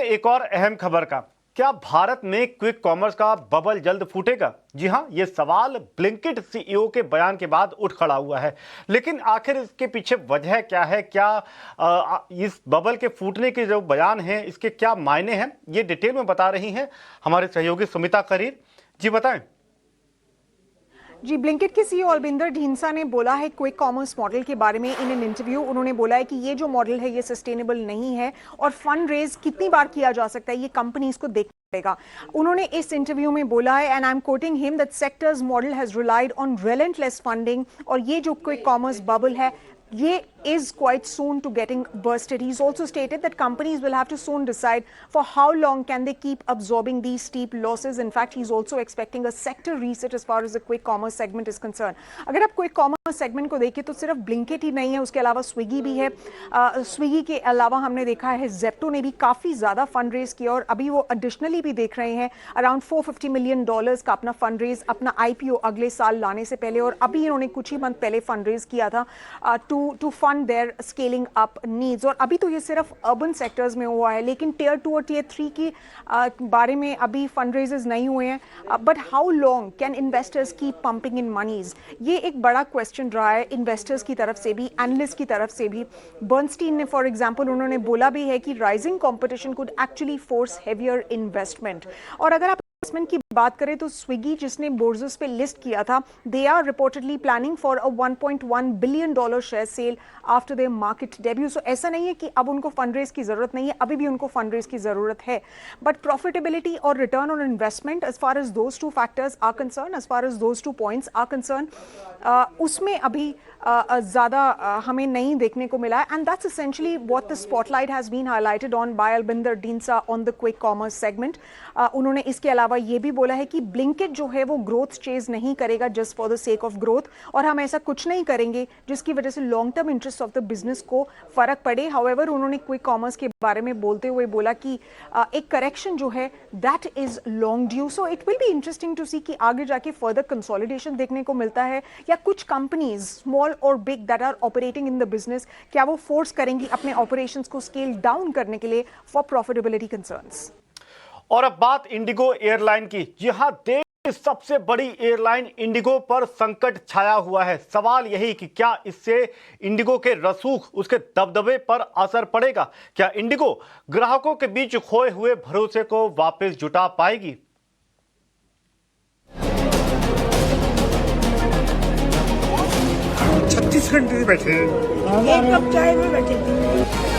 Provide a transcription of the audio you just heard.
एक और अहम खबर का, क्या भारत में क्विक कॉमर्स का बबल जल्द फूटेगा? जी हां, ये सवाल ब्लिंकिट सीईओ के बयान के बाद उठ खड़ा हुआ है। लेकिन आखिर इसके पीछे वजह क्या है? क्या इस बबल के फूटने के जो बयान हैं इसके क्या मायने हैं, ये डिटेल में बता रही हैं हमारे सहयोगी सुमिता करीर। जी बताएं। जी, ब्लिंकिट के सीईओ अलबिंदर ढींसा ने बोला है क्विक कॉमर्स मॉडल के बारे में इन एन इंटरव्यू। उन्होंने बोला है कि ये जो मॉडल है ये सस्टेनेबल नहीं है और फंड रेज कितनी बार किया जा सकता है ये कंपनीज को देखना पड़ेगा। उन्होंने इस इंटरव्यू में बोला है, and I am quoting him, that sectors model has relied on relentless funding, और ये जो क्विक कॉमर्स बबल है ये is quite soon to getting bursted. He's also stated that companies will have to soon decide for how long can they keep absorbing these steep losses. In fact, he's also expecting a sector reset as far as the quick commerce segment is concerned. अगर आप quick commerce segment को देखें तो सिर्फ Blinkit ही नहीं है, उसके अलावा स्विगी भी है। स्विगी के अलावा हमने देखा है Zepto ने भी काफ़ी ज़्यादा फंड रेज किया और अभी वो एडिशनली भी देख रहे हैं अराउंड $450 मिलियन का अपना फंड रेज, अपना IPO अगले साल लाने से पहले, और अभी इन्होंने कुछ ही मंथ पहले फंड रेज किया था to fund their scaling up needs. और अभी तो ये सिर्फ अर्बन सेक्टर्स में हुआ है, लेकिन टियर 2 और टियर 3 की बारे में अभी फंड रेजेस नहीं हुए हैं। But how long can investors keep pumping in monies, ये एक बड़ा क्वेश्चन रहा है इन्वेस्टर्स की तरफ से भी, एनालिस्ट की तरफ से भी। बर्नस्टीन ने फॉर एग्जांपल उन्होंने बोला भी है कि rising competition could actually force heavier investment. और अगर आप इन्वेस्टमेंट की बात करें तो स्विगी जिसने बोर्सेस पे लिस्ट किया था, they are reportedly planning for a $1.1 billion share sale after their market debut. So ऐसा नहीं है कि अब उनको फंड रेज की जरूरत नहीं है, अभी भी उनको फंड रेज की जरूरत है। बट प्रॉफिटेबिलिटी और return on investment, as far as those two factors are concern, as far as those two points are concern, उसमें अभी ज़्यादा हमें नहीं देखने को मिला है। And that's essentially what the spotlight has been highlighted on by Albinder Dhindsa on the quick commerce segment. उन्होंने इसके अलावा ये भी बोला है कि ब्लिंकिट जो है वो ग्रोथ चेज नहीं करेगा just for the sake of growth, और हम ऐसा कुछ नहीं करेंगे जिसकी वजह से long term interest of the business को फर्क पड़े। हाउएवर उन्होंने क्विक कॉमर्स के बारे में बोलते हुए बोला कि एक करेक्शन जो है that is long due. So it will be interesting to see कि आगे जाके फर्दर कंसोलिडेशन देखने को मिलता है या कुछ कंपनीज स्मॉल और big that are operating in the business, क्या वो फोर्स करेंगी अपने ऑपरेशंस को स्केल डाउन करने के लिए फॉर प्रॉफिटेबिलिटी कंसर्न्स। और अब बात इंडिगो एयरलाइन की। जी हां, देश की सबसे बड़ी एयरलाइन इंडिगो पर संकट छाया हुआ है। सवाल यही कि क्या इससे इंडिगो के रसूख, उसके दबदबे पर असर पड़ेगा? क्या इंडिगो ग्राहकों के बीच खोए हुए भरोसे को वापस जुटा पाएगी? छत्तीस घंटे बैठे, एक कप चाय में बैठे थे।